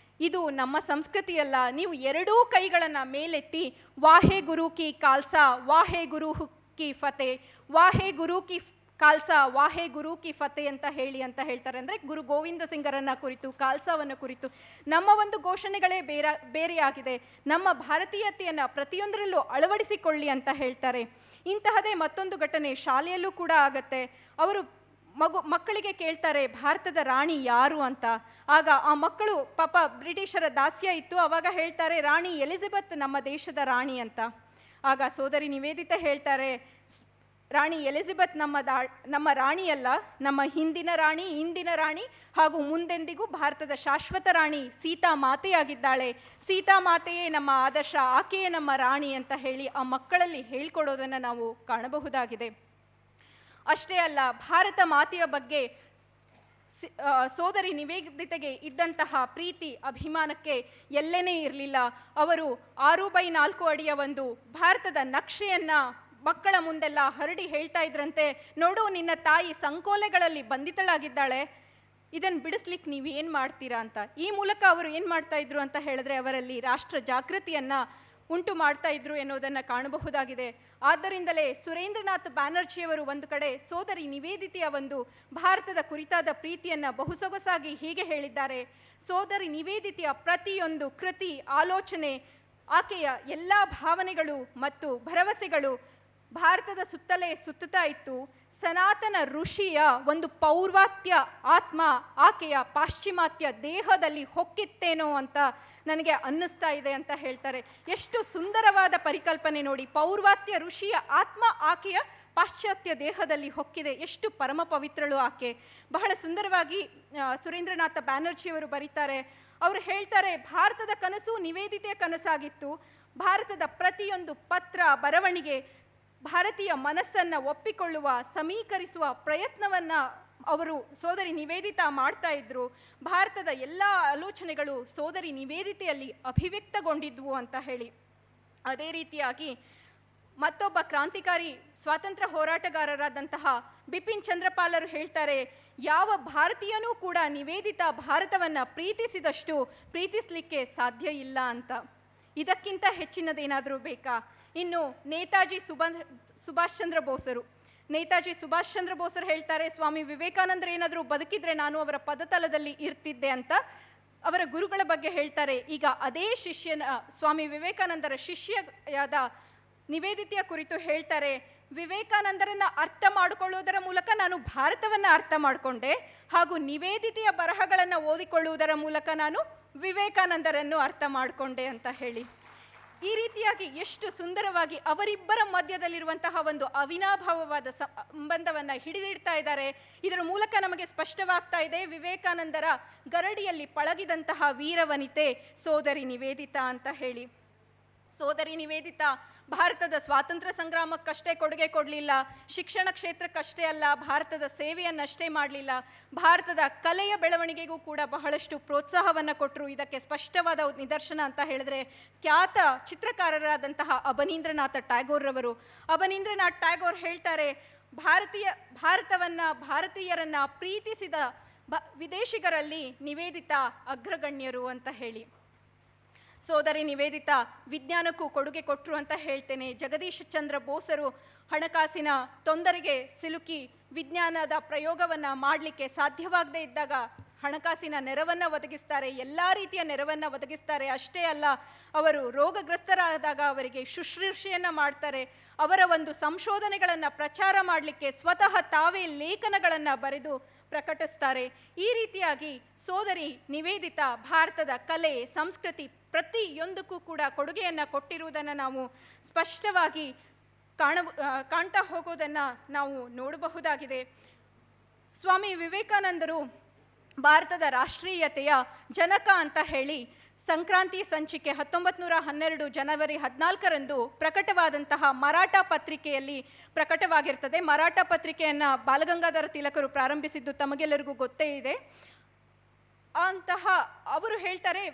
ಇದು ನಮ್ಮ ಸಂಸ್ಕೃತಿಯಲ್ಲ, ನೀವು ಎರಡೂ ಕೈಗಳನ್ನು ಮೇಲೆತ್ತಿ ವಾಹೆ ಗುರು ಕಿ ಕಾಲ್ಸಾ ವಾಹೆ ಗುರು ಕಿ ಫತೆ, ವಾಹೆ ಗುರು ಕಿ ಕಾಲ್ಸಾ ವಾಹೆ ಗುರು ಕಿ ಫತೆ ಅಂತ ಹೇಳ್ತಾರೆ. ಅಂದರೆ ಗುರು ಗೋವಿಂದ ಸಿಂಗರನ್ನ ಕುರಿತು, ಕಾಲ್ಸಾವನ್ನು ಕುರಿತು ನಮ್ಮ ಒಂದು ಘೋಷಣೆಗಳೇ ಬೇರೆಯಾಗಿದೆ, ನಮ್ಮ ಭಾರತೀಯತೆಯನ್ನು ಪ್ರತಿಯೊಂದರಲ್ಲೂ ಅಳವಡಿಸಿಕೊಳ್ಳಿ ಅಂತ ಹೇಳ್ತಾರೆ. ಇಂತಹದೇ ಮತ್ತೊಂದು ಘಟನೆ ಶಾಲೆಯಲ್ಲೂ ಕೂಡ ಆಗತ್ತೆ. ಅವರು ಮಕ್ಕಳಿಗೆ ಕೇಳ್ತಾರೆ ಭಾರತದ ರಾಣಿ ಯಾರು ಅಂತ. ಆಗ ಆ ಮಕ್ಕಳು ಪಾಪ ಬ್ರಿಟಿಷರ ದಾಸ್ಯ ಇತ್ತು, ಆವಾಗ ಹೇಳ್ತಾರೆ ರಾಣಿ ಎಲಿಜಬೆತ್ ನಮ್ಮ ದೇಶದ ರಾಣಿ ಅಂತ. ಆಗ ಸೋದರಿ ನಿವೇದಿತಾ ಹೇಳ್ತಾರೆ, ರಾಣಿ ಎಲಿಜಬೆತ್ ನಮ್ಮ ರಾಣಿಯಲ್ಲ, ನಮ್ಮ ಹಿಂದಿನ ರಾಣಿ, ಇಂದಿನ ರಾಣಿ ಹಾಗೂ ಮುಂದೆಂದಿಗೂ ಭಾರತದ ಶಾಶ್ವತ ರಾಣಿ ಸೀತಾ ಮಾತೆಯಾಗಿದ್ದಾಳೆ. ಸೀತಾ ಮಾತೆಯೇ ನಮ್ಮ ಆದರ್ಶ, ಆಕೆಯೇ ನಮ್ಮ ರಾಣಿ ಅಂತ ಹೇಳಿ ಆ ಮಕ್ಕಳಲ್ಲಿ ಹೇಳ್ಕೊಡೋದನ್ನು ನಾವು ಕಾಣಬಹುದಾಗಿದೆ. ಅಷ್ಟೇ ಅಲ್ಲ, ಭಾರತ ಮಾತೆಯ ಬಗ್ಗೆ ಸೋದರಿ ನಿವೇದಿತೆಗೆ ಇದ್ದಂತಹ ಪ್ರೀತಿ ಅಭಿಮಾನಕ್ಕೆ ಎಲ್ಲೆನೇ ಇರಲಿಲ್ಲ. ಅವರು 6x4 ಅಡಿಯ ಒಂದು ಭಾರತದ ನಕ್ಷೆಯನ್ನು ಮಕ್ಕಳ ಮುಂದೆಲ್ಲ ಹರಡಿ ಹೇಳ್ತಾ ಇದ್ರಂತೆ, ನೋಡು ನಿನ್ನ ತಾಯಿ ಸಂಕೋಲೆಗಳಲ್ಲಿ ಬಂಧಿತಳಾಗಿದ್ದಾಳೆ, ಇದನ್ನು ಬಿಡಿಸ್ಲಿಕ್ಕೆ ನೀವು ಏನು ಮಾಡ್ತೀರಾ ಅಂತ. ಈ ಮೂಲಕ ಅವರು ಏನು ಮಾಡ್ತಾ ಇದ್ರು ಅಂತ ಹೇಳಿದ್ರೆ ಅವರಲ್ಲಿ ರಾಷ್ಟ್ರ ಜಾಗೃತಿಯನ್ನು ಉಂಟು ಮಾಡ್ತಾ ಇದ್ರು ಎನ್ನುವುದನ್ನು ಕಾಣಬಹುದಾಗಿದೆ. ಆದ್ದರಿಂದಲೇ ಸುರೇಂದ್ರನಾಥ್ ಬ್ಯಾನರ್ಜಿಯವರು ಒಂದು ಕಡೆ ಸೋದರಿ ನಿವೇದಿತೆಯ ಒಂದು ಭಾರತದ ಕುರಿತಾದ ಪ್ರೀತಿಯನ್ನು ಬಹುಸೊಗಸಾಗಿ ಹೀಗೆ ಹೇಳಿದ್ದಾರೆ, ಸೋದರಿ ನಿವೇದಿತೆಯ ಪ್ರತಿಯೊಂದು ಕೃತಿ, ಆಲೋಚನೆ, ಆಕೆಯ ಎಲ್ಲ ಭಾವನೆಗಳು ಮತ್ತು ಭರವಸೆಗಳು ಭಾರತದ ಸುತ್ತಲೇ ಸುತ್ತುತ್ತಾ ಇತ್ತು. ಸನಾತನ ಋಷಿಯ ಒಂದು ಪೌರ್ವಾತ್ಯ ಆತ್ಮ ಆಕೆಯ ಪಾಶ್ಚಿಮಾತ್ಯ ದೇಹದಲ್ಲಿ ಹೊಕ್ಕಿತ್ತೇನೋ ಅಂತ ನನಗೆ ಅನ್ನಿಸ್ತಾ ಇದೆ ಅಂತ ಹೇಳ್ತಾರೆ. ಎಷ್ಟು ಸುಂದರವಾದ ಪರಿಕಲ್ಪನೆ ನೋಡಿ, ಪೌರ್ವಾತ್ಯ ಋಷಿಯ ಆತ್ಮ ಆಕೆಯ ಪಾಶ್ಚಾತ್ಯ ದೇಹದಲ್ಲಿ ಹೊಕ್ಕಿದೆ, ಎಷ್ಟು ಪರಮ ಪವಿತ್ರಳು ಆಕೆ. ಬಹಳ ಸುಂದರವಾಗಿ ಸುರೇಂದ್ರನಾಥ ಬ್ಯಾನರ್ಜಿಯವರು ಬರೀತಾರೆ. ಅವರು ಹೇಳ್ತಾರೆ, ಭಾರತದ ಕನಸು ನಿವೇದಿತೆಯ ಕನಸಾಗಿತ್ತು. ಭಾರತದ ಪ್ರತಿಯೊಂದು ಪತ್ರ, ಬರವಣಿಗೆ ಭಾರತೀಯ ಮನಸ್ಸನ್ನು ಒಪ್ಪಿಕೊಳ್ಳುವ, ಸಮೀಕರಿಸುವ ಪ್ರಯತ್ನವನ್ನು ಅವರು ಸೋದರಿ ನಿವೇದಿತಾ ಮಾಡ್ತಾ ಇದ್ರು. ಭಾರತದ ಎಲ್ಲ ಆಲೋಚನೆಗಳು ಸೋದರಿ ನಿವೇದಿತೆಯಲ್ಲಿ ಅಭಿವ್ಯಕ್ತಗೊಂಡಿದ್ವು ಅಂತ ಹೇಳಿ. ಅದೇ ರೀತಿಯಾಗಿ ಮತ್ತೊಬ್ಬ ಕ್ರಾಂತಿಕಾರಿ ಸ್ವಾತಂತ್ರ್ಯ ಹೋರಾಟಗಾರರಾದಂತಹ ಬಿಪಿನ್ ಚಂದ್ರಪಾಲರು ಹೇಳ್ತಾರೆ, ಯಾವ ಭಾರತೀಯನೂ ಕೂಡ ನಿವೇದಿತಾ ಭಾರತವನ್ನು ಪ್ರೀತಿಸಿದಷ್ಟು ಪ್ರೀತಿಸಲಿಕ್ಕೆ ಸಾಧ್ಯ ಇಲ್ಲ ಅಂತ. ಇದಕ್ಕಿಂತ ಹೆಚ್ಚಿನದೇನಾದರೂ ಬೇಕಾ? ಇನ್ನು ನೇತಾಜಿ ಸುಭಾಷ್ ಚಂದ್ರ ಬೋಸರು ಹೇಳ್ತಾರೆ, ಸ್ವಾಮಿ ವಿವೇಕಾನಂದರು ಏನಾದರೂ ಬದುಕಿದ್ರೆ ನಾನು ಅವರ ಪದತಲದಲ್ಲಿ ಇರ್ತಿದ್ದೆ ಅಂತ ಅವರ ಗುರುಗಳ ಬಗ್ಗೆ ಹೇಳ್ತಾರೆ. ಈಗ ಅದೇ ಸ್ವಾಮಿ ವಿವೇಕಾನಂದರ ಶಿಷ್ಯಯಾದ ನಿವೇದಿತೆಯ ಕುರಿತು ಹೇಳ್ತಾರೆ, ವಿವೇಕಾನಂದರನ್ನು ಅರ್ಥ ಮಾಡಿಕೊಳ್ಳುವುದರ ಮೂಲಕ ನಾನು ಭಾರತವನ್ನು ಅರ್ಥ ಮಾಡಿಕೊಂಡೆ, ಹಾಗೂ ನಿವೇದಿತೆಯ ಬರಹಗಳನ್ನು ಓದಿಕೊಳ್ಳುವುದರ ಮೂಲಕ ನಾನು ವಿವೇಕಾನಂದರನ್ನು ಅರ್ಥ ಮಾಡಿಕೊಂಡೆ ಅಂತ ಹೇಳಿ. ಈ ರೀತಿಯಾಗಿ ಎಷ್ಟು ಸುಂದರವಾಗಿ ಅವರಿಬ್ಬರ ಮಧ್ಯದಲ್ಲಿರುವಂತಹ ಒಂದು ಅವಿನಾಭಾವವಾದ ಸಂಬಂಧವನ್ನು ಹಿಡಿದಿಡ್ತಾ ಇದ್ದಾರೆ. ಇದರ ಮೂಲಕ ನಮಗೆ ಸ್ಪಷ್ಟವಾಗ್ತಾ ಇದೆ, ವಿವೇಕಾನಂದರ ಗರಡಿಯಲ್ಲಿ ಪಳಗಿದಂತಹ ವೀರವನಿತೆ ಸೋದರಿ ನಿವೇದಿತಾ ಅಂತ ಹೇಳಿ. ಸೋದರಿ ನಿವೇದಿತಾ ಭಾರತದ ಸ್ವಾತಂತ್ರ್ಯ ಸಂಗ್ರಾಮಕ್ಕಷ್ಟೇ ಕೊಡುಗೆ ಕೊಡಲಿಲ್ಲ, ಶಿಕ್ಷಣ ಕ್ಷೇತ್ರಕ್ಕಷ್ಟೇ ಅಲ್ಲ, ಭಾರತದ ಸೇವೆಯನ್ನಷ್ಟೇ ಮಾಡಲಿಲ್ಲ, ಭಾರತದ ಕಲೆಯ ಬೆಳವಣಿಗೆಗೂ ಕೂಡ ಬಹಳಷ್ಟು ಪ್ರೋತ್ಸಾಹವನ್ನು ಕೊಟ್ಟರು. ಇದಕ್ಕೆ ಸ್ಪಷ್ಟವಾದ ನಿದರ್ಶನ ಅಂತ ಹೇಳಿದ್ರೆ ಖ್ಯಾತ ಚಿತ್ರಕಾರರಾದಂತಹ ಅಬನೀಂದ್ರನಾಥ ಟ್ಯಾಗೋರ್ ಹೇಳ್ತಾರೆ, ಭಾರತೀಯರನ್ನ ಪ್ರೀತಿಸಿದ ವಿದೇಶಿಗರಲ್ಲಿ ನಿವೇದಿತಾ ಅಗ್ರಗಣ್ಯರು ಅಂತ ಹೇಳಿ. ಸೋದರಿ ನಿವೇದಿತಾ ವಿಜ್ಞಾನಕ್ಕೂ ಕೊಡುಗೆ ಕೊಟ್ಟರು ಅಂತ ಹೇಳ್ತೇನೆ. ಜಗದೀಶ್ ಚಂದ್ರ ಬೋಸರು ಹಣಕಾಸಿನ ತೊಂದರೆಗೆ ಸಿಲುಕಿ ವಿಜ್ಞಾನದ ಪ್ರಯೋಗವನ್ನು ಮಾಡಲಿಕ್ಕೆ ಸಾಧ್ಯವಾಗದೇ ಇದ್ದಾಗ ಹಣಕಾಸಿನ ನೆರವನ್ನು ಒದಗಿಸ್ತಾರೆ, ಎಲ್ಲ ರೀತಿಯ ನೆರವನ್ನು ಒದಗಿಸ್ತಾರೆ. ಅಷ್ಟೇ ಅಲ್ಲ, ಅವರು ರೋಗಗ್ರಸ್ತರಾದಾಗ ಅವರಿಗೆ ಶುಶ್ರೂಷೆಯನ್ನು ಮಾಡ್ತಾರೆ. ಅವರ ಒಂದು ಸಂಶೋಧನೆಗಳನ್ನು ಪ್ರಚಾರ ಮಾಡಲಿಕ್ಕೆ ಸ್ವತಃ ತಾವೇ ಲೇಖನಗಳನ್ನು ಬರೆದು ಪ್ರಕಟಿಸ್ತಾರೆ. ಈ ರೀತಿಯಾಗಿ ಸೋದರಿ ನಿವೇದಿತಾ ಭಾರತದ ಕಲೆ, ಸಂಸ್ಕೃತಿ ಪ್ರತಿಯೊಂದಕ್ಕೂ ಕೂಡ ಕೊಡುಗೆಯನ್ನು ಕೊಟ್ಟಿರುವುದನ್ನು ನಾವು ಸ್ಪಷ್ಟವಾಗಿ ಕಾಣ್ತಾ ಹೋಗೋದನ್ನು ನಾವು ನೋಡಬಹುದಾಗಿದೆ. ಸ್ವಾಮಿ ವಿವೇಕಾನಂದರು ಭಾರತದ ರಾಷ್ಟ್ರೀಯತೆಯ ಜನಕ ಅಂತ ಹೇಳಿ ಸಂಕ್ರಾಂತಿ ಸಂಚಿಕೆ 1912 ಜನವರಿ 14ರಂದು ಪ್ರಕಟವಾದಂತಹ ಮರಾಠ ಪತ್ರಿಕೆಯಲ್ಲಿ ಪ್ರಕಟವಾಗಿರ್ತದೆ. ಮರಾಠ ಪತ್ರಿಕೆಯನ್ನು ಬಾಲಗಂಗಾಧರ ತಿಲಕರು ಪ್ರಾರಂಭಿಸಿದ್ದು ತಮಗೆಲ್ಲರಿಗೂ ಗೊತ್ತೇ ಇದೆ. ಅವರು ಹೇಳ್ತಾರೆ,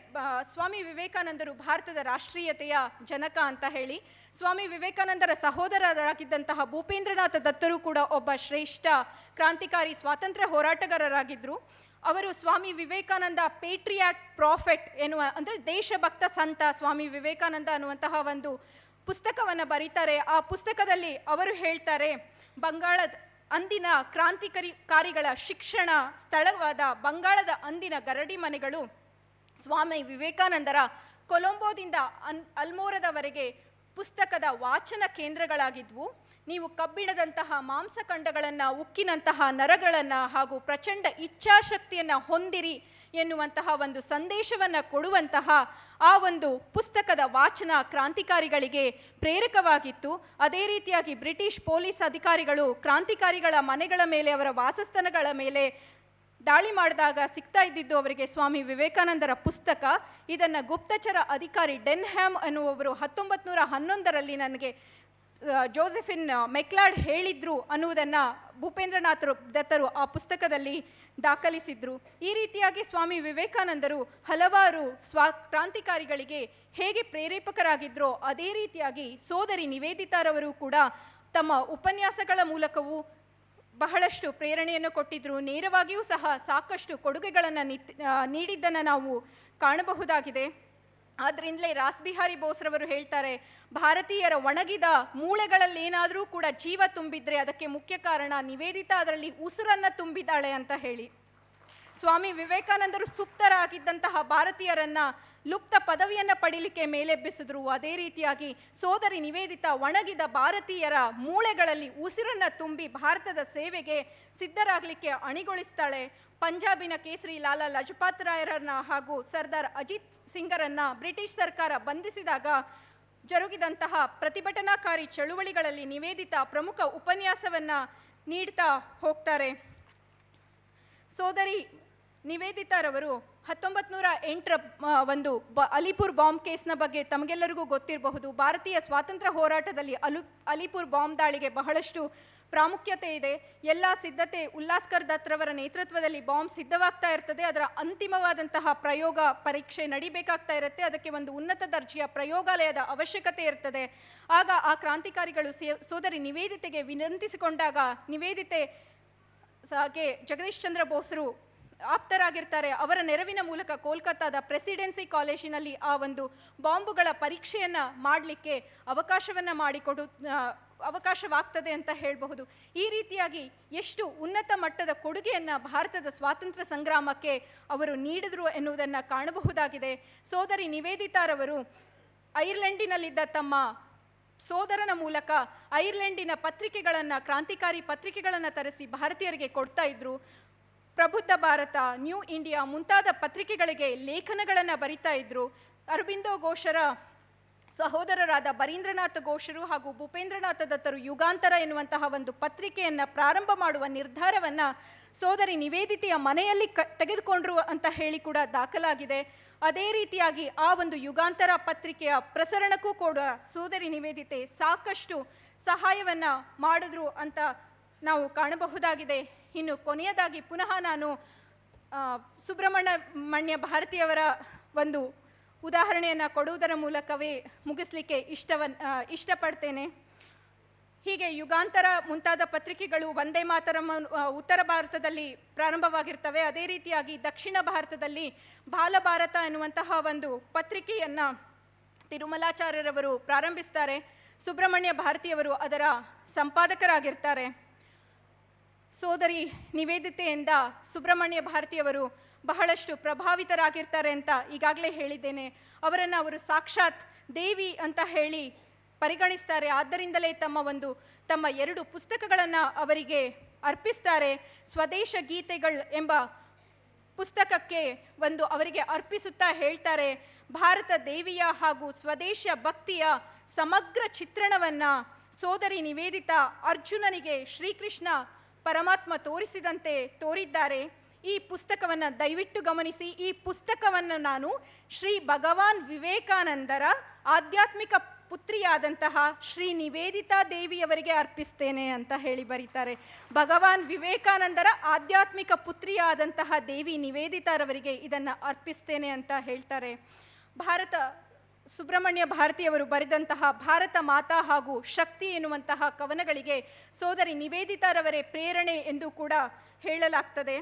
ಸ್ವಾಮಿ ವಿವೇಕಾನಂದರು ಭಾರತದ ರಾಷ್ಟ್ರೀಯತೆಯ ಜನಕ ಅಂತ ಹೇಳಿ. ಸ್ವಾಮಿ ವಿವೇಕಾನಂದರ ಸಹೋದರರಾಗಿದ್ದಂತಹ ಭೂಪೇಂದ್ರನಾಥ ದತ್ತರು ಕೂಡ ಒಬ್ಬ ಶ್ರೇಷ್ಠ ಕ್ರಾಂತಿಕಾರಿ ಸ್ವಾತಂತ್ರ್ಯ ಹೋರಾಟಗಾರರಾಗಿದ್ದರು. ಅವರು ಸ್ವಾಮಿ ವಿವೇಕಾನಂದ ಪೇಟ್ರಿಯಾಟ್ ಪ್ರಾಫೆಟ್ ಅಂದರೆ ದೇಶಭಕ್ತ ಸಂತ ಸ್ವಾಮಿ ವಿವೇಕಾನಂದ ಅನ್ನುವಂತಹ ಒಂದು ಪುಸ್ತಕವನ್ನು ಬರೀತಾರೆ. ಆ ಪುಸ್ತಕದಲ್ಲಿ ಅವರು ಹೇಳ್ತಾರೆ, ಬಂಗಾಳದ ಅಂದಿನ ಕ್ರಾಂತಿಕಾರಿಗಳ ಶಿಕ್ಷಣ ಸ್ಥಳವಾದ ಬಂಗಾಳದ ಅಂದಿನ ಗರಡಿ ಮನೆಗಳು ಸ್ವಾಮಿ ವಿವೇಕಾನಂದರ ಕೊಲಂಬೋದಿಂದ ಅಲ್ಮೋರದವರೆಗೆ ಪುಸ್ತಕದ ವಾಚನ ಕೇಂದ್ರಗಳಾಗಿದ್ವು. ನೀವು ಕಬ್ಬಿಣದಂತಹ ಮಾಂಸಖಂಡಗಳನ್ನು, ಉಕ್ಕಿನಂತಹ ನರಗಳನ್ನು ಹಾಗೂ ಪ್ರಚಂಡ ಇಚ್ಛಾಶಕ್ತಿಯನ್ನು ಹೊಂದಿರಿ ಎನ್ನುವಂತಹ ಒಂದು ಸಂದೇಶವನ್ನು ಕೊಡುವಂತಹ ಆ ಒಂದು ಪುಸ್ತಕದ ವಾಚನ ಕ್ರಾಂತಿಕಾರಿಗಳಿಗೆ ಪ್ರೇರಕವಾಗಿತ್ತು. ಅದೇ ರೀತಿಯಾಗಿ ಬ್ರಿಟಿಷ್ ಪೊಲೀಸ್ ಅಧಿಕಾರಿಗಳು ಕ್ರಾಂತಿಕಾರಿಗಳ ಮನೆಗಳ ಮೇಲೆ, ಅವರ ವಾಸಸ್ಥಾನಗಳ ಮೇಲೆ ದಾಳಿ ಮಾಡಿದಾಗ ಸಿಗ್ತಾ ಇದ್ದಿದ್ದು ಅವರಿಗೆ ಸ್ವಾಮಿ ವಿವೇಕಾನಂದರ ಪುಸ್ತಕ. ಇದನ್ನು ಗುಪ್ತಚರ ಅಧಿಕಾರಿ ಡೆನ್ಹ್ಯಾಮ್ ಅನ್ನುವವರು 1911ರಲ್ಲಿ ನನಗೆ ಜೋಸೆಫಿನ್ ಮೆಕ್ಲಾಡ್ ಹೇಳಿದ್ರು ಅನ್ನುವುದನ್ನು ಭೂಪೇಂದ್ರನಾಥ ದತ್ತರು ಆ ಪುಸ್ತಕದಲ್ಲಿ ದಾಖಲಿಸಿದ್ರು. ಈ ರೀತಿಯಾಗಿ ಸ್ವಾಮಿ ವಿವೇಕಾನಂದರು ಹಲವಾರು ಕ್ರಾಂತಿಕಾರಿಗಳಿಗೆ ಹೇಗೆ ಪ್ರೇರೇಪಕರಾಗಿದ್ರೋ ಅದೇ ರೀತಿಯಾಗಿ ಸೋದರಿ ನಿವೇದಿತಾರವರು ಕೂಡ ತಮ್ಮ ಉಪನ್ಯಾಸಗಳ ಮೂಲಕವೂ ಬಹಳಷ್ಟು ಪ್ರೇರಣೆಯನ್ನು ಕೊಟ್ಟಿದ್ದರು. ನೇರವಾಗಿಯೂ ಸಹ ಸಾಕಷ್ಟು ಕೊಡುಗೆಗಳನ್ನು ನೀಡಿದ್ದನ್ನು ನಾವು ಕಾಣಬಹುದಾಗಿದೆ. ಆದ್ದರಿಂದಲೇ ರಾಸ್ಬಿಹಾರಿ ಬೋಸ್ರವರು ಹೇಳ್ತಾರೆ, ಭಾರತೀಯರ ಒಣಗಿದ ಮೂಳೆಗಳಲ್ಲೇನಾದರೂ ಕೂಡ ಜೀವ ತುಂಬಿದ್ರೆ ಅದಕ್ಕೆ ಮುಖ್ಯ ಕಾರಣ ನಿವೇದಿತಾ ಅದರಲ್ಲಿ ಉಸಿರನ್ನು ತುಂಬಿದ್ದಾಳೆ ಅಂತ ಹೇಳಿ. ಸ್ವಾಮಿ ವಿವೇಕಾನಂದರು ಸುಪ್ತರಾಗಿದ್ದಂತಹ ಭಾರತೀಯರನ್ನ ಲುಪ್ತ ಪದವಿಯನ್ನು ಪಡೀಲಿಕ್ಕೆ ಮೇಲೆಬ್ಬಿಸಿದ್ರು. ಅದೇ ರೀತಿಯಾಗಿ ಸೋದರಿ ನಿವೇದಿತಾ ಒಣಗಿದ ಭಾರತೀಯರ ಮೂಳೆಗಳಲ್ಲಿ ಉಸಿರನ್ನು ತುಂಬಿ ಭಾರತದ ಸೇವೆಗೆ ಸಿದ್ಧರಾಗಲಿಕ್ಕೆ ಅಣಿಗೊಳಿಸ್ತಾಳೆ. ಪಂಜಾಬಿನ ಕೇಸರಿ ಲಾಲಾ ಲಜಪತ್ ರಾಯರನ್ನ ಹಾಗೂ ಸರ್ದಾರ್ ಅಜಿತ್ ಸಿಂಗರನ್ನ ಬ್ರಿಟಿಷ್ ಸರ್ಕಾರ ಬಂಧಿಸಿದಾಗ ಜರುಗಿದಂತಹ ಪ್ರತಿಭಟನಾಕಾರಿ ಚಳುವಳಿಗಳಲ್ಲಿ ನಿವೇದಿತಾ ಪ್ರಮುಖ ಉಪನ್ಯಾಸವನ್ನು ನೀಡ್ತಾ ಹೋಗ್ತಾರೆ. ಸೋದರಿ ನಿವೇದಿತಾರವರು 1908ರ ಒಂದು ಅಲಿಪುರ್ ಬಾಂಬ್ ಕೇಸ್ನ ಬಗ್ಗೆ ತಮಗೆಲ್ಲರಿಗೂ ಗೊತ್ತಿರಬಹುದು. ಭಾರತೀಯ ಸ್ವಾತಂತ್ರ್ಯ ಹೋರಾಟದಲ್ಲಿ ಅಲಿಪುರ್ ಬಾಂಬ್ ದಾಳಿಗೆ ಬಹಳಷ್ಟು ಪ್ರಾಮುಖ್ಯತೆ ಇದೆ. ಎಲ್ಲ ಸಿದ್ಧತೆ ಉಲ್ಲಾಸ್ಕರ್ ದತ್ರವರ ನೇತೃತ್ವದಲ್ಲಿ ಬಾಂಬ್ ಸಿದ್ಧವಾಗ್ತಾ ಇರ್ತದೆ. ಅದರ ಅಂತಿಮವಾದಂತಹ ಪ್ರಯೋಗ ಪರೀಕ್ಷೆ ನಡಿಬೇಕಾಗ್ತಾ ಇರುತ್ತೆ. ಅದಕ್ಕೆ ಒಂದು ಉನ್ನತ ದರ್ಜೆಯ ಪ್ರಯೋಗಾಲಯದ ಅವಶ್ಯಕತೆ ಇರ್ತದೆ. ಆಗ ಆ ಕ್ರಾಂತಿಕಾರಿಗಳು ಸೋದರಿ ನಿವೇದಿತೆಗೆ ವಿನಂತಿಸಿಕೊಂಡಾಗ ನಿವೇದಿತೆ ಹಾಗೆ ಜಗದೀಶ್ ಚಂದ್ರ ಬೋಸರು ಆಪ್ತರಾಗಿರ್ತಾರೆ. ಅವರ ನೆರವಿನ ಮೂಲಕ ಕೋಲ್ಕತ್ತಾದ ಪ್ರೆಸಿಡೆನ್ಸಿ ಕಾಲೇಜಿನಲ್ಲಿ ಆ ಒಂದು ಬಾಂಬುಗಳ ಪರೀಕ್ಷೆಯನ್ನು ಮಾಡಲಿಕ್ಕೆ ಅವಕಾಶವಾಗ್ತದೆ ಅಂತ ಹೇಳಬಹುದು. ಈ ರೀತಿಯಾಗಿ ಎಷ್ಟು ಉನ್ನತ ಮಟ್ಟದ ಕೊಡುಗೆಯನ್ನು ಭಾರತದ ಸ್ವಾತಂತ್ರ್ಯ ಸಂಗ್ರಾಮಕ್ಕೆ ಅವರು ನೀಡಿದರು ಎನ್ನುವುದನ್ನು ಕಾಣಬಹುದಾಗಿದೆ. ಸೋದರಿ ನಿವೇದಿತಾರವರು ಐರ್ಲೆಂಡಿನಲ್ಲಿದ್ದ ತಮ್ಮ ಸೋದರನ ಮೂಲಕ ಐರ್ಲೆಂಡಿನ ಪತ್ರಿಕೆಗಳನ್ನು, ಕ್ರಾಂತಿಕಾರಿ ಪತ್ರಿಕೆಗಳನ್ನು ತರಿಸಿ ಭಾರತೀಯರಿಗೆ ಕೊಡ್ತಾ ಇದ್ರು. ಪ್ರಬುದ್ಧ ಭಾರತ, ನ್ಯೂ ಇಂಡಿಯಾ ಮುಂತಾದ ಪತ್ರಿಕೆಗಳಿಗೆ ಲೇಖನಗಳನ್ನು ಬರಿತಾ ಇದ್ರು. ಅರಬಿಂದೋ ಘೋಷರ ಸಹೋದರರಾದ ಬರೀಂದ್ರನಾಥ ಘೋಷರು ಹಾಗೂ ಭೂಪೇಂದ್ರನಾಥ ದತ್ತರು ಯುಗಾಂತರ ಎನ್ನುವಂತಹ ಒಂದು ಪತ್ರಿಕೆಯನ್ನು ಪ್ರಾರಂಭ ಮಾಡುವ ನಿರ್ಧಾರವನ್ನು ಸೋದರಿ ನಿವೇದಿತೆಯ ಮನೆಯಲ್ಲಿ ತೆಗೆದುಕೊಂಡ್ರು ಅಂತ ಹೇಳಿ ಕೂಡ ದಾಖಲಾಗಿದೆ. ಅದೇ ರೀತಿಯಾಗಿ ಆ ಒಂದು ಯುಗಾಂತರ ಪತ್ರಿಕೆಯ ಪ್ರಸರಣಕ್ಕೂ ಕೂಡ ಸೋದರಿ ನಿವೇದಿತೆ ಸಾಕಷ್ಟು ಸಹಾಯವನ್ನು ಮಾಡಿದ್ರು ಅಂತ ನಾವು ಕಾಣಬಹುದಾಗಿದೆ. ಇನ್ನು ಕೊನೆಯದಾಗಿ ಪುನಃ ನಾನು ಸುಬ್ರಹ್ಮಣ್ಯ ಭಾರತಿಯವರ ಒಂದು ಉದಾಹರಣೆಯನ್ನು ಕೊಡುವುದರ ಮೂಲಕವೇ ಮುಗಿಸ್ಲಿಕ್ಕೆ ಇಷ್ಟಪಡ್ತೇನೆ. ಹೀಗೆ ಯುಗಾಂತರ ಮುಂತಾದ ಪತ್ರಿಕೆಗಳು ವಂದೇ ಮಾತರಂ ಉತ್ತರ ಭಾರತದಲ್ಲಿ ಪ್ರಾರಂಭವಾಗಿರ್ತವೆ. ಅದೇ ರೀತಿಯಾಗಿ ದಕ್ಷಿಣ ಭಾರತದಲ್ಲಿ ಬಾಲಭಾರತ ಎನ್ನುವಂತಹ ಒಂದು ಪತ್ರಿಕೆಯನ್ನು ತಿರುಮಲಾಚಾರ್ಯರವರು ಪ್ರಾರಂಭಿಸ್ತಾರೆ. ಸುಬ್ರಹ್ಮಣ್ಯ ಭಾರತಿಯವರು ಅದರ ಸಂಪಾದಕರಾಗಿರ್ತಾರೆ. ಸೋದರಿ ನಿವೇದಿತೆಯಿಂದ ಸುಬ್ರಹ್ಮಣ್ಯ ಭಾರತಿಯವರು ಬಹಳಷ್ಟು ಪ್ರಭಾವಿತರಾಗಿರ್ತಾರೆ ಅಂತ ಈಗಾಗಲೇ ಹೇಳಿದ್ದೇನೆ. ಅವರನ್ನು ಅವರು ಸಾಕ್ಷಾತ್ ದೇವಿ ಅಂತ ಹೇಳಿ ಪರಿಗಣಿಸ್ತಾರೆ. ಆದ್ದರಿಂದಲೇ ತಮ್ಮ 2 ಪುಸ್ತಕಗಳನ್ನು ಅವರಿಗೆ ಅರ್ಪಿಸ್ತಾರೆ. ಸ್ವದೇಶ ಗೀತೆಗಳು ಎಂಬ ಪುಸ್ತಕಕ್ಕೆ ಅವರಿಗೆ ಅರ್ಪಿಸುತ್ತಾ ಹೇಳ್ತಾರೆ, ಭಾರತ ದೇವಿಯ ಹಾಗೂ ಸ್ವದೇಶ ಭಕ್ತಿಯ ಸಮಗ್ರ ಚಿತ್ರಣವನ್ನು ಸೋದರಿ ನಿವೇದಿತಾ ಅರ್ಜುನನಿಗೆ ಶ್ರೀಕೃಷ್ಣ ಪರಮಾತ್ಮ ತೋರಿಸಿದಂತೆ ತೋರಿದ್ದಾರೆ. ಈ ಪುಸ್ತಕವನ್ನು ದಯವಿಟ್ಟು ಗಮನಿಸಿ. ಈ ಪುಸ್ತಕವನ್ನು ನಾನು ಶ್ರೀ ಭಗವಾನ್ ವಿವೇಕಾನಂದರ ಆಧ್ಯಾತ್ಮಿಕ ಪುತ್ರಿಯಾದಂತಹ ಶ್ರೀ ನಿವೇದಿತಾ ದೇವಿಯವರಿಗೆ ಅರ್ಪಿಸ್ತೇನೆ ಅಂತ ಹೇಳಿ ಬರೀತಾರೆ. ಭಗವಾನ್ ವಿವೇಕಾನಂದರ ಆಧ್ಯಾತ್ಮಿಕ ಪುತ್ರಿಯಾದಂತಹ ದೇವಿ ನಿವೇದಿತಾರವರಿಗೆ ಇದನ್ನು ಅರ್ಪಿಸ್ತೇನೆ ಅಂತ ಹೇಳ್ತಾರೆ. ಸುಬ್ರಹ್ಮಣ್ಯ ಭಾರತಿಯವರು ಬರೆದಂತಹ ಭಾರತ ಮಾತಾ ಹಾಗೂ ಶಕ್ತಿ ಎನ್ನುವಂತಹ ಕವನಗಳಿಗೆ ಸೋದರಿ ನಿವೇದಿತಾರವರೇ ಪ್ರೇರಣೆ ಎಂದು ಕೂಡ ಹೇಳಲಾಗ್ತದೆ.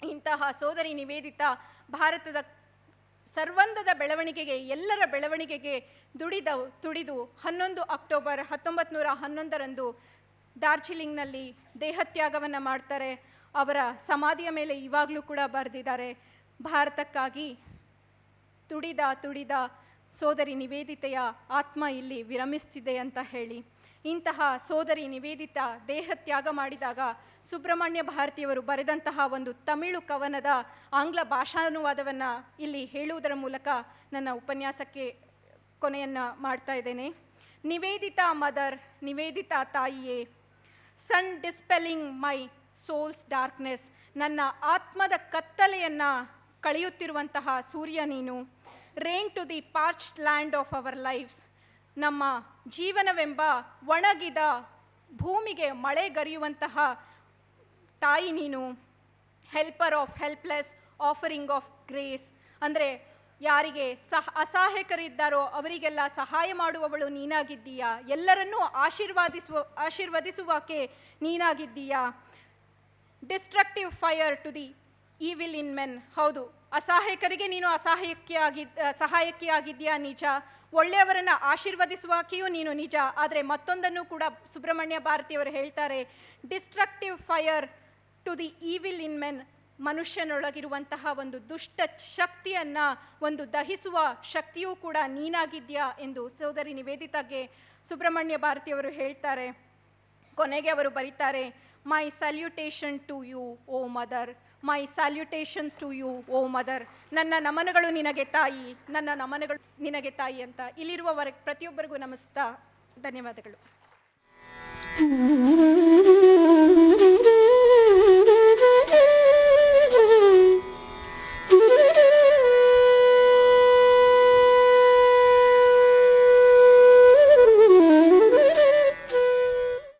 ಇಂತಹ ಸೋದರಿ ನಿವೇದಿತಾ ಭಾರತದ ಸರ್ವಂದದ ಬೆಳವಣಿಗೆಗೆ, ಎಲ್ಲರ ಬೆಳವಣಿಗೆಗೆ ತುಡಿದು 11 ಅಕ್ಟೋಬರ್ 1911ರಂದು ಡಾರ್ಜಿಲಿಂಗ್ನಲ್ಲಿ ದೇಹತ್ಯಾಗವನ್ನು ಮಾಡ್ತಾರೆ. ಅವರ ಸಮಾಧಿಯ ಮೇಲೆ ಇವಾಗಲೂ ಕೂಡ ಬರೆದಿದ್ದಾರೆ, ಭಾರತಕ್ಕಾಗಿ ತುಡಿದ ಸೋದರಿ ನಿವೇದಿತೆಯ ಆತ್ಮ ಇಲ್ಲಿ ವಿರಮಿಸ್ತಿದೆ ಅಂತ ಹೇಳಿ. ಇಂತಹ ಸೋದರಿ ನಿವೇದಿತಾ ದೇಹತ್ಯಾಗ ಮಾಡಿದಾಗ ಸುಬ್ರಹ್ಮಣ್ಯ ಭಾರತಿಯವರು ಬರೆದಂತಹ ಒಂದು ತಮಿಳು ಕವನದ ಆಂಗ್ಲ ಭಾಷಾನುವಾದವನ್ನು ಇಲ್ಲಿ ಹೇಳುವುದರ ಮೂಲಕ ನನ್ನ ಉಪನ್ಯಾಸಕ್ಕೆ ಕೊನೆಯನ್ನು ಮಾಡ್ತಾ ಇದ್ದೇನೆ. ನಿವೇದಿತಾ ಮದರ್, ನಿವೇದಿತಾ ತಾಯಿಯೇ, ಸನ್ ಡಿಸ್ಪೆಲ್ಲಿಂಗ್ ಮೈ ಸೋಲ್ಸ್ ಡಾರ್ಕ್ನೆಸ್, ನನ್ನ ಆತ್ಮದ ಕತ್ತಲೆಯನ್ನು ಕಳೆಯುತ್ತಿರುವಂತಹ ಸೂರ್ಯ ನೀನು. Rain to the parched land of our lives, ನಮ್ಮ ಜೀವನವೆಂಬ ಒಣಗಿದ ಭೂಮಿಗೆ ಮಳೆಗರೆಯುವಂತಹ ತಾಯಿ ನೀನು. Helper of helpless, offering of grace, ಅಂದರೆ ಯಾರಿಗೆ ಅಸಹಾಯಕರಿದ್ದಾರೋ ಅವರಿಗೆಲ್ಲ ಸಹಾಯ ಮಾಡುವವಳು ನೀನಾಗಿದ್ದೀಯಾ, ಎಲ್ಲರನ್ನೂ ಆಶೀರ್ವದಿಸುವಕ್ಕೆ ನೀನಾಗಿದ್ದೀಯಾ. Destructive fire to the evil in men, ಹೌದು ಅಸಹಾಯಕರಿಗೆ ನೀನು ಸಹಾಯಕಿಯಾಗಿದ್ದೀಯಾ ನಿಜ, ಒಳ್ಳೆಯವರನ್ನು ಆಶೀರ್ವದಿಸುವಾಕೆಯೂ ನೀನು ನಿಜ. ಆದರೆ ಮತ್ತೊಂದನ್ನು ಕೂಡ ಸುಬ್ರಹ್ಮಣ್ಯ ಭಾರತಿಯವರು ಹೇಳ್ತಾರೆ, destructive fire to the evil in men, ಮನುಷ್ಯನೊಳಗಿರುವಂತಹ ಒಂದು ದುಷ್ಟ ಶಕ್ತಿಯನ್ನು ಒಂದು ದಹಿಸುವ ಶಕ್ತಿಯೂ ಕೂಡ ನೀನಾಗಿದ್ಯಾ ಎಂದು ಸೋದರಿ ನಿವೇದಿತಾಗೆ ಸುಬ್ರಹ್ಮಣ್ಯ ಭಾರತಿಯವರು ಹೇಳ್ತಾರೆ. ಕೊನೆಗೆ ಅವರು ಬರೀತಾರೆ, my salutation to you O mother, my salutations to you O mother, ನನ್ನ ನಮನಗಳು ನಿನಗೆ ತಾಯಿ, ನನ್ನ ನಮನಗಳು ನಿನಗೆ ತಾಯಿ ಅಂತ ಇಲ್ಲಿರುವ ಪ್ರತಿಯೊಬ್ಬರಿಗೂ ನಮಸ್ತಾ ಧನ್ಯವಾದಗಳು.